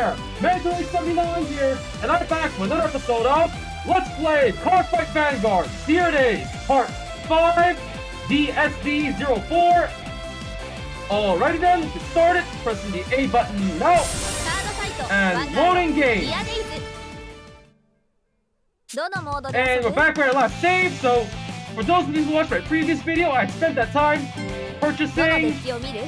there! Megumi 79 here, and I'm back with another episode of Let's Play Cardfight Vanguard Tier Days Part 5 DSD04. Alrighty then, let's get started. Pressing the A button now. And loading game. And we're back where I last saved, so for those of you who watched my previous video, I spent that time purchasing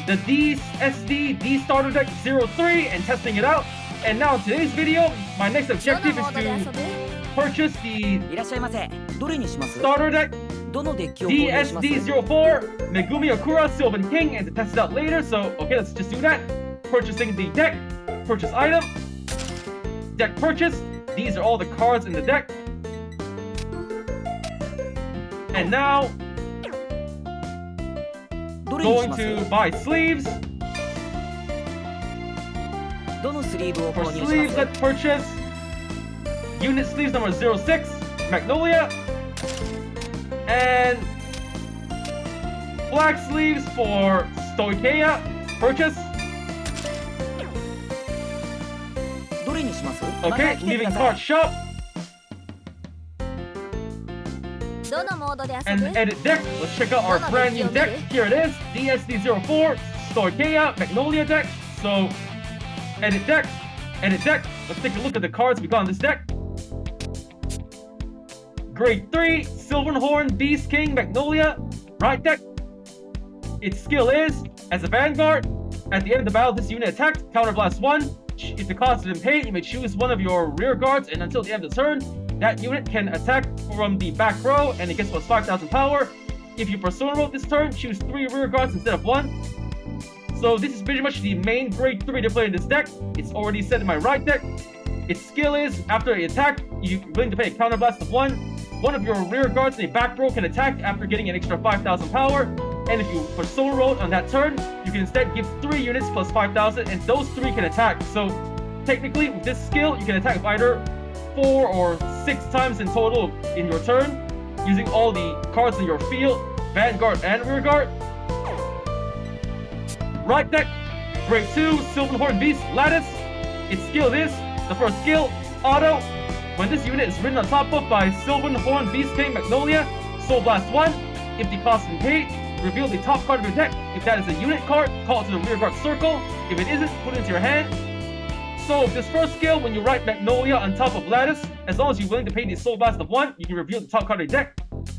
the DSD D-Starter Deck 03 and testing it out. And now in today's video, my next objective is to purchase the Starter Deck DSD04 Megumi Okura Sylvan King and to test it out later. So, okay, let's just do that. Purchasing the deck, purchase item, deck purchase. These are all the cards in the deck. And now, going to buy sleeves. For sleeves, let's purchase unit sleeves number 06, Magnolia. And black sleeves for Stoicheia, purchase. Okay, leaving card shop. And edit deck. Let's check out our brand new deck. Here it is, DSD04 Stoicheia Magnolia deck. So, edit deck, edit deck. Let's take a look at the cards we got on this deck. Grade 3 Silverhorn Beast King Magnolia right deck. Its skill is, as a Vanguard, at the end of the battle this unit attacked, counterblast 1. If the cost is in pain, you may choose one of your rear guards, and until the end of the turn, that unit can attack from the back row, and it gets plus 5,000 power. If you Persona Road this turn, choose 3 rear guards instead of 1. So this is pretty much the main grade 3 to play in this deck. It's already set in my right deck. Its skill is, after an attack, you're willing to pay a counterblast of 1. One of your rear guards in the back row can attack after getting an extra 5,000 power. And if you Persona Road on that turn, you can instead give 3 units plus 5,000, and those 3 can attack. So technically, with this skill, you can attack with either 4 or 6 times in total in your turn, using all the cards in your field, Vanguard and rear guard. Right deck, Grade 2 Silverhorn Beast Lattice. Its skill is, the first skill, Auto. When this unit is ridden on top of by Silverhorn Beast King Magnolia, Soul Blast 1. If the cost is paid, reveal the top card of your deck. If that is a unit card, call it to the rear guard circle. If it isn't, put it into your hand. So this first skill, when you write Magnolia on top of Lattice, as long as you're willing to pay the Soul Blast of 1, you can reveal the top card of your deck.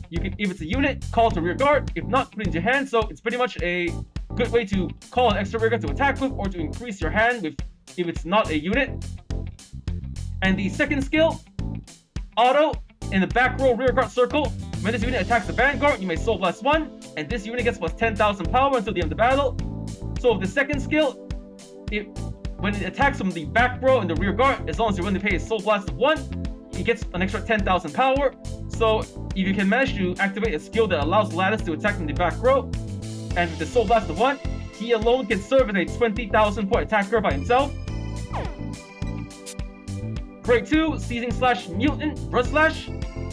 You can, if it's a unit, call it to rear guard. If not, put it into your hand. So it's pretty much a good way to call an extra rear guard to attack with, or to increase your hand with if it's not a unit. And the second skill, Auto, in the back row rear guard circle. When this unit attacks the Vanguard, you may Soul Blast 1, and this unit gets plus 10,000 power until the end of the battle. So with the second skill, when it attacks from the back row and the rear guard, as long as you're willing to pay a Soul Blast of 1, it gets an extra 10,000 power. So if you can manage to activate a skill that allows Lattice to attack from the back row, and with the Soul Blast of 1, he alone can serve as a 20,000 point attacker by himself. Grade 2 Seizing Slash Mutant Breath Slash,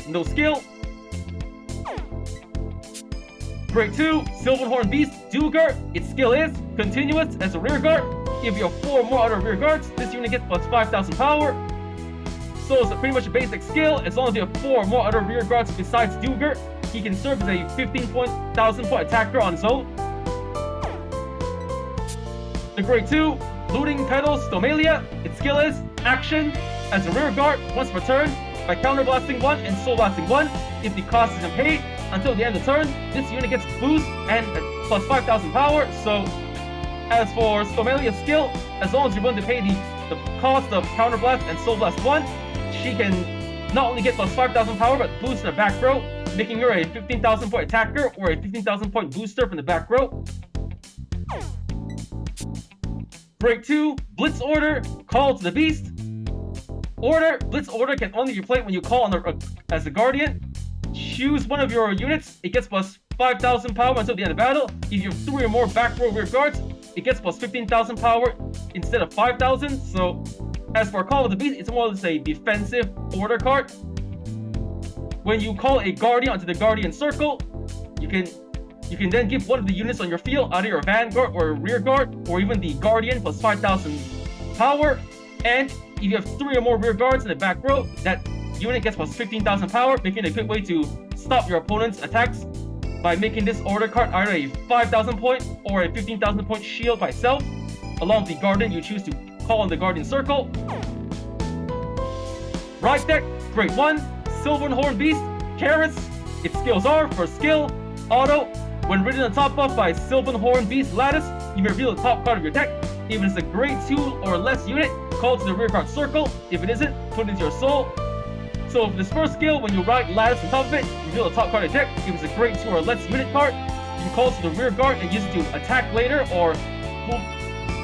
no skill. Grade 2 Silverhorn Beast Duger. Its skill is continuous as a rear guard. If you have 4 more other rear guards, this unit gets plus 5,000 power. So it's pretty much a basic skill. As long as you have 4 more other rear guards besides Duger, he can serve as a 15,000 point attacker on his own. The Grade 2 Looting Pedal Stomalia. Its skill is action as a rear guard once per turn by counterblasting 1 and soul blasting 1. If the cost isn't paid until the end of the turn, this unit gets boost and plus 5,000 power. So as for Stomalia's skill, as long as you're willing to pay the cost of counterblast and soul blast 1, she can not only get plus 5,000 power but boost in the back row, making her a 15,000 point attacker or a 15,000 point booster from the back row. Break 2 Blitz Order Call to the Beast. Blitz Order can only be played when you call on as a Guardian. Choose one of your units, it gets plus 5,000 power until the end of battle. If you have 3 or more back row rear guards, it gets plus 15,000 power instead of 5,000. So as for Call of the Beast, it's more or less a defensive order card. When you call a Guardian onto the Guardian circle, you can then give one of the units on your field, either your Vanguard or rear guard, or even the Guardian plus 5,000 power. And if you have 3 or more rear guards in the back row, that unit gets plus 15,000 power, making it a good way to stop your opponent's attacks by making this order card either a 5,000 point or a 15,000 point shield by itself. Along with the Guardian, you choose to call on the Guardian Circle. Right deck, Grade 1, Sylvan Horn Beast, Karis. Its skills are, first skill, auto. When ridden on top buff by Sylvan Horn Beast Lattice, you may reveal the top card of your deck. If it is a Grade 2 or less unit, call to the rear guard circle. If it isn't, put it into your soul. So for this first skill, when you ride Lattice on top of it, reveal the top card of your deck. If it's a Grade 2 or less unit card, you can call to the rear guard and use it to attack later, or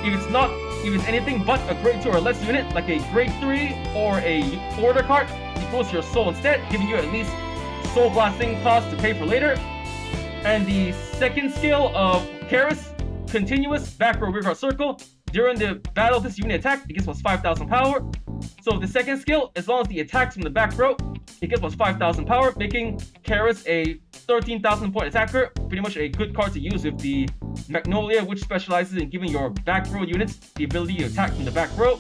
if it's anything but a Grade 2 or less unit, like a Grade 3 or a order card, it goes to your soul instead, giving you at least soul blasting cost to pay for later. And the second skill of Karis, continuous back row rear guard circle. During the battle of this unit attack, it gets plus 5,000 power. So the second skill, as long as the attacks from the back row, it gets plus 5,000 power, making Karis a 13,000 point attacker. Pretty much a good card to use with the Magnolia, which specializes in giving your back row units the ability to attack from the back row.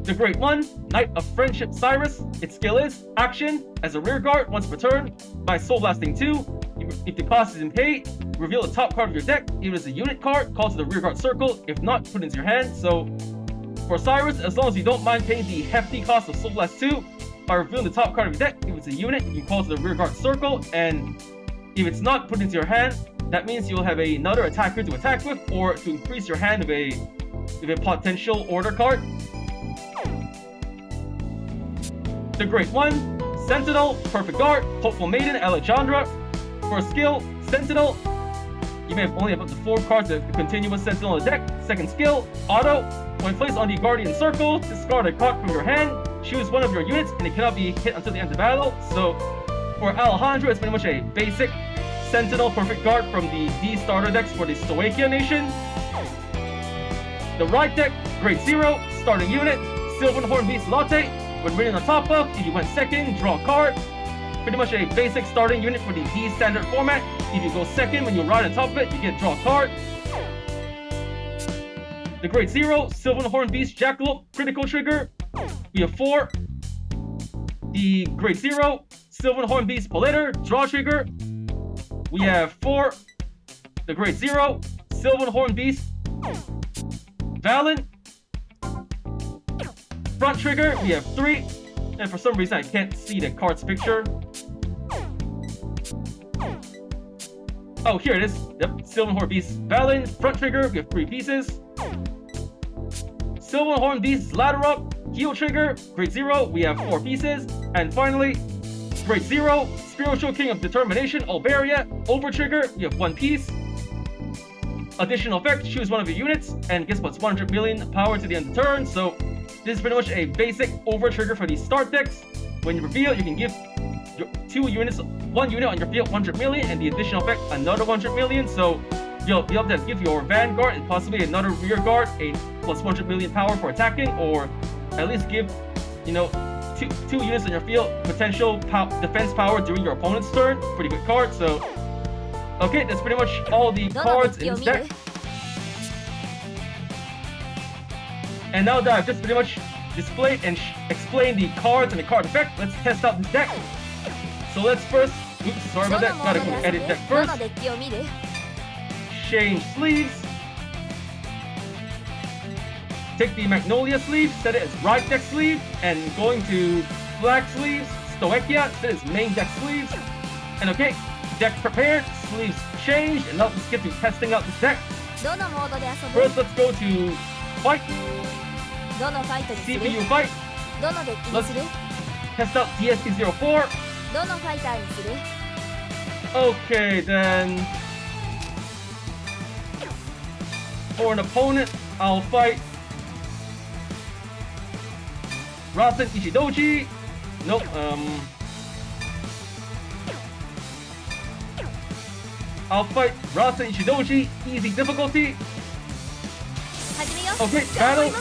The Grade 1, Knight of Friendship Cyrus. Its skill is action. As a rear guard, once per turn, by Soul Blasting 2, if the cost isn't paid, reveal the top card of your deck. If it is a unit card, call to the rear guard circle. If not, put it into your hand. So for Cyrus, as long as you don't mind paying the hefty cost of Soul Blast 2, by revealing the top card of your deck, if it's a unit, you call to the rear guard circle. And if it's not put into your hand, that means you'll have another attacker to attack with, or to increase your hand of a potential order card. The Grade 1, Sentinel, Perfect Guard, Hopeful Maiden, Alejandra. For skill, Sentinel, you may have only have up to 4 cards of the continuous Sentinel on the deck. Second skill, Auto. When placed on the Guardian Circle, discard a card from your hand, choose one of your units, and it cannot be hit until the end of battle. So for Alejandra, it's pretty much a basic Sentinel Perfect Guard from the D starter decks for the Stoichia Nation. The right deck, Grade 0, starting unit, Sylvan Horn Beast Latte. When ridden on top buff, if you went second, draw a card. Pretty much a basic starting unit for the D standard format. If you go second, when you ride on top of it, you get draw a card. The Grade 0, Sylvan Horn Beast Jackalope, critical trigger. We have 4. The Grade 0, Sylvan Horn Beast Politter, draw trigger. We have 4. The Grade 0, Sylvan Horn Beast Valen, front trigger. We have 3. And for some reason, I can't see the card's picture. Oh, here it is. Yep, Sylvan Horn Beast Valen, front trigger. We have 3 pieces. Sylvan Horn Beast Ladder Up, heel trigger. Grade 0, we have 4 pieces. And finally, Grade 0, Spiritual King of Determination, Alberia, over trigger. We have 1 piece. Additional effect, choose one of your units and gets plus 100 million power to the end of the turn. So this is pretty much a basic over trigger for these start decks. When you reveal, you can give your 2 units, 1 unit on your field 100 million, and the additional effect another 100 million. So you'll be able to give your Vanguard and possibly another rear guard a plus 100 million power for attacking, or at least give, two units on your field potential defense power during your opponent's turn. Pretty good card. So okay, that's pretty much all the cards in this deck. And now that I've just pretty much displayed and explained the cards and the card effect, let's test out this deck. So let's first, oops, sorry about that, gotta go to edit deck first. Change sleeves. Take the Magnolia sleeve, set it as right deck sleeve, and going to black sleeves, Stoichia, set it as main deck sleeves. And okay, deck prepared, sleeves changed, and now let's get to testing out this deck. First, let's go to fight. CPU fight. Let's test out DSP-04. Okay, then for an opponent, I'll fight Rasen Ichidoji. Nope, I'll fight Rasen Ichidoji, easy difficulty. Okay, battle,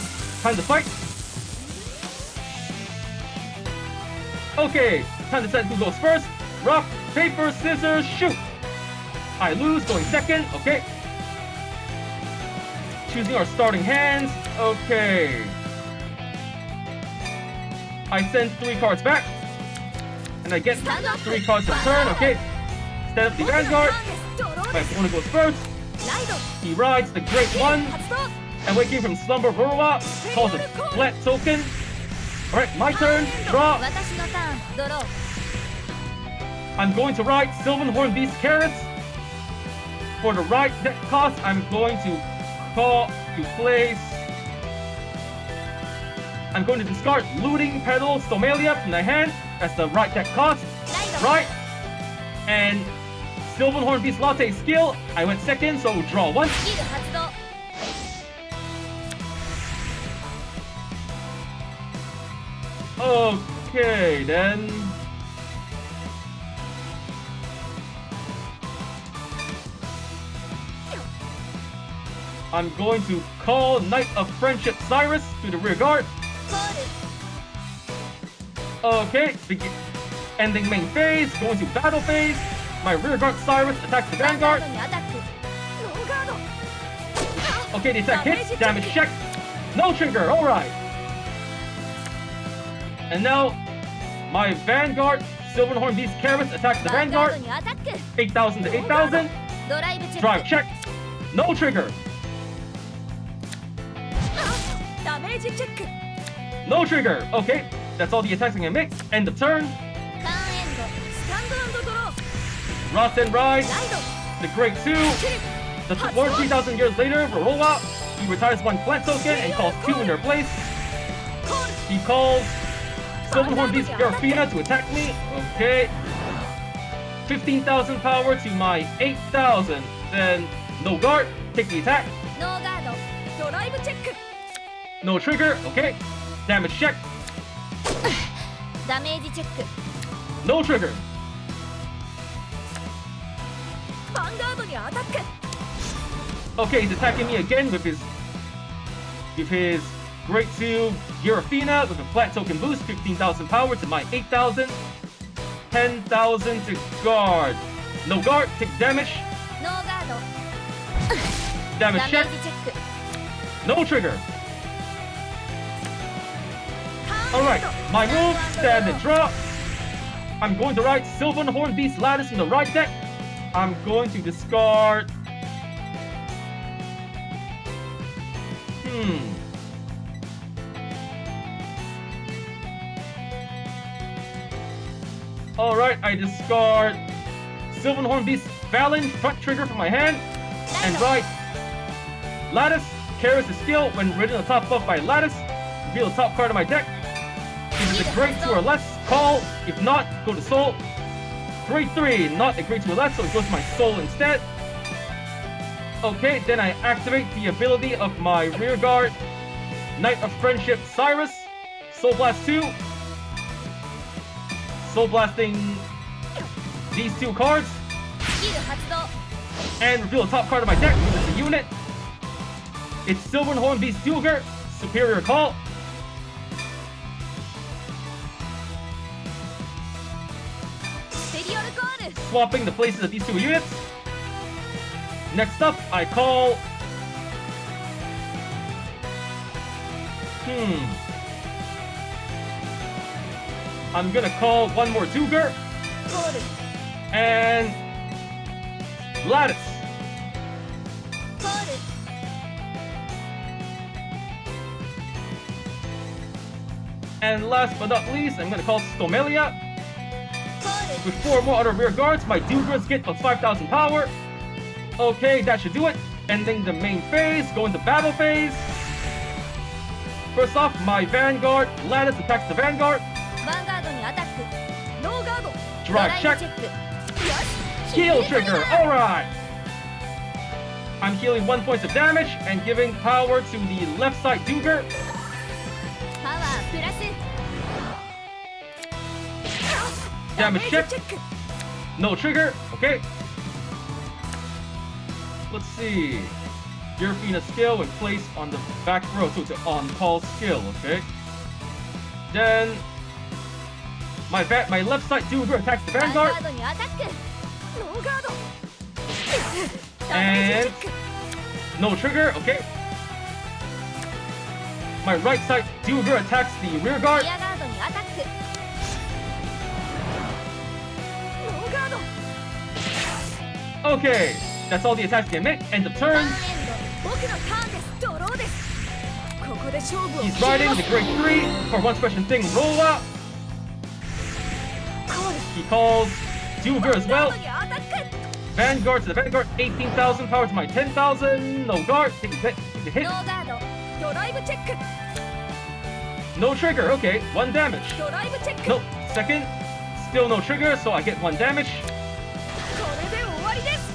time to fight. Okay, time to decide who goes first. Rock, paper, scissors, shoot. I lose, going second, okay. Choosing our starting hands. Okay. I send 3 cards back. And I get 3 cards in turn, okay. Stand up the Vanguard. My opponent goes first. He rides the Great One. And waking from slumber, Burwa calls a flat token. Alright, my turn. Draw. I'm going to ride Sylvan Horn Beast Carrots. For the right deck cost, I'm going to place. I'm going to discard Looting Petal Stomalia from the hand. That's the right deck cost. Right. And Sylvan Horn Beast Latte skill. I went second, so draw 1. Okay, then. I'm going to call Knight of Friendship Cyrus to the rear guard. Okay, ending main phase, going to battle phase. My rear guard Cyrus attacks the Vanguard. Okay, the attack hits, damage check. No trigger, alright. And now, my Vanguard Sylvan Horn Beast Carrots attacks the Vanguard. 8,000 to 8,000. Drive check. No trigger. No trigger. Okay, that's all the attacks I can make. End of turn. Rot and Ride. The Great 2. The Lord 3,000 years later, Rorowa. He retires 1 plant token and calls 2 in their place. He calls Sylvan Horn Beast Garfina to attack me. Okay. 15,000 power to my 8,000. Then no guard. Take the attack. No trigger. Okay. Damage check. No trigger. Okay, he's attacking me again with his Great 2 Girafina with a flat token boost, 15,000 power to my 8,000. 10,000 to guard. No guard, take damage. Damage check. No trigger. Alright, my move, stand and draw. I'm going to ride Sylvan Horn Beast Lattice in the right deck. I'm going to discard. Alright, I discard Sylvan Horn Beast Valen front trigger from my hand. And ride Lattice. Carries the skill when ridden on top buff by Lattice. Reveal the top card of my deck. If it's a Great 2 or less, call. If not, go to Soul. Great 3, not a Great 2 or less, so it goes to my Soul instead. Okay, then I activate the ability of my rear guard, Knight of Friendship Cyrus. Soul Blast 2. Soul Blasting these 2 cards. And reveal the top card of my deck, which is a unit. It's Sylvan Horn Beast Duger. Superior Call. Swapping the places of these 2 units. Next up, I call. I'm gonna call one more Duger. And Lattice. And last but not least, I'm gonna call Stomalia. With 4 more other rear guards, my Dugers get plus 5,000 power. Okay, that should do it. Ending the main phase, go into battle phase. First off, my Vanguard Lattice attacks the Vanguard. Drive check. Heal trigger, alright. I'm healing 1 point of damage and giving power to the left side Duger. Damage check. No trigger. Okay. Let's see. Girafina skill when placed on the back row, so it's an on-call skill. Okay. Then my left side Duger attacks the Vanguard. And no trigger. Okay. my right side duger attacks the rear guard. リアガードにアタック。ノーガード。 Okay, that's all the attacks can make. End of ターン turn. エンド。僕のターンです。ドローです。ここで勝負を He's 決め riding ま the す。 Great 3 for one special thing roll out. コール。 He calls duger as ガー well. ドにアタック。 Vanguard to the Vanguard, 18,000 power to my 10,000. No guard, take the hit. ノーガード。ドライブチェック。 No trigger, okay, 1 damage. ドライブチェック。 No, second, still no trigger, so I get 1 damage. これで終わりです。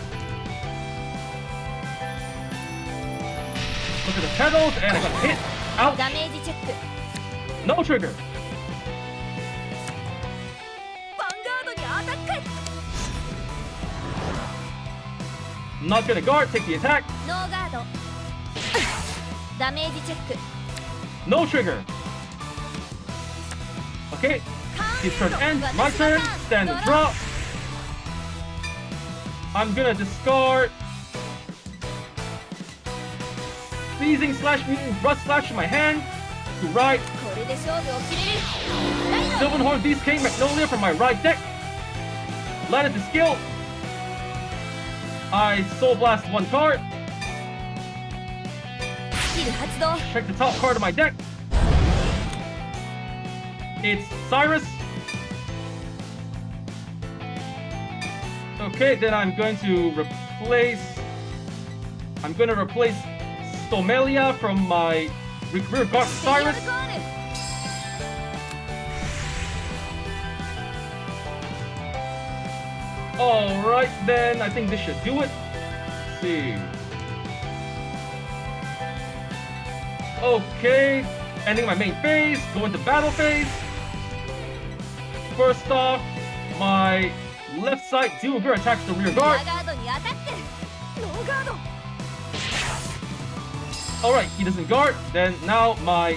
Look at the pedals, and I got hit. Ouch. ダメージチェック。 No trigger. ヴァンガードにアタック。 Not gonna guard, take the attack. ノーガード。ダメージチェック。 No trigger. Okay, his turn ends. My turn. Stand and drop. I'm gonna discard Seizing Slash Mutant Rust Slash in my hand to ride これで勝負を決める。ライド。 Sylvan Beast King Magnolia from my right deck. Landed the skill. I Soul Blast 1 card. スキル発動。 Check the top card of my deck. It's Cyrus. Okay, then I'm going to replace Stomelia from my rear guard スペリアル Cyrus. コール。 Alright, then I think this should do it. Let's see. Okay, ending my main phase, go into battle phase. First off, my left side duger attacks the rear リア guard. ガードにアタック。ノーガード。 Alright, he doesn't guard. Then now my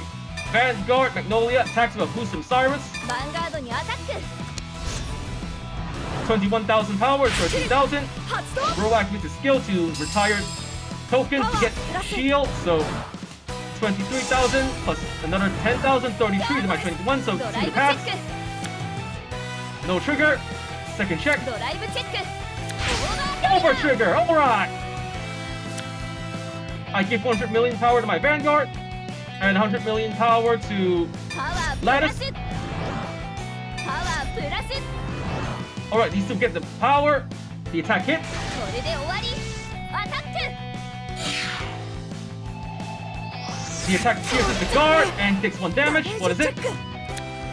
Vanguard Magnolia attacks with a boost from Cyrus. ヴァンガードにアタック。 21,000 power, 13,000. 発動。 Roll activates his skill to retire token to get shield. So 23,000 plus another 10,000, 33 to my 21. So ド 2 to ライブチェ pass. ック。 No trigger. Second check. ドライブチェック。Over trigger. Alright. I give 100 million power to my Vanguard and 100 million power to パワープラ Lattice. ス。パワープラス。 Alright, these two get the power. The attack hits. これで終わり。アタック。 The attack pierces the guard and takes 1 damage. What is it?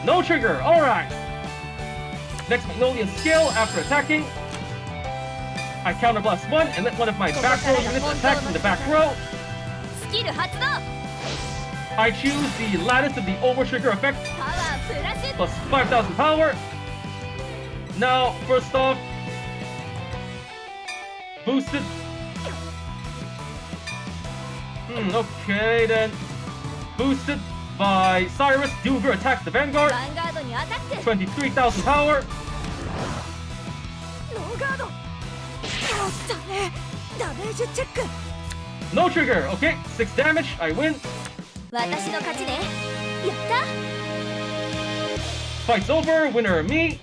No trigger. Alright. Next Magnolia skill after attacking. I counterblast 1 and let one of my back row units attack from the back row. スキル発動。 I choose the lattice of the over trigger effect パワープラス。 plus 5,000 power. Now, first off, boosted. Okay, then boosted by Cyrus. Duger attacks the Vanguard. ヴァンガードにアタック。 23,000 power. ノーガード。おっダメ。ダメージチェック。 No trigger. Okay, 6 damage. I win. 私の勝ちね。やった。 Fight's over. Winner me.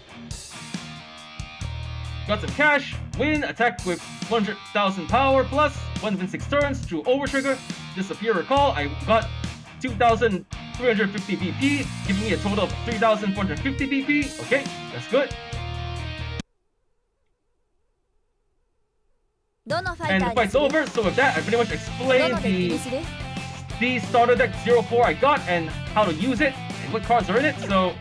Got some cash. Win. Attack with 100,000 power plus 1 within 6 turns through over trigger. Disappear recall. I got 2,350 BP, giving me a total of 3,450 BP. Okay, that's good. どのファイ And タ the ーに fight's する？ over. So with that, I pretty much ど explained のデッキにする？ the starter deck 04 I got and how to use it and what cards are in it. So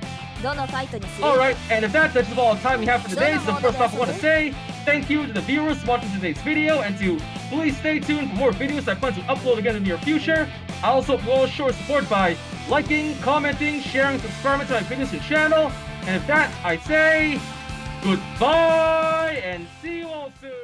どのファイトにする？ alright, and if that's all the time we have for today, so first off I want to say thank you to the viewers watching today's video and to please stay tuned for more videos I plan to upload again in the near future. I also hope you all show support by liking, commenting, sharing, subscribing to my videos and channel. And if that, I say goodbye and see you all soon.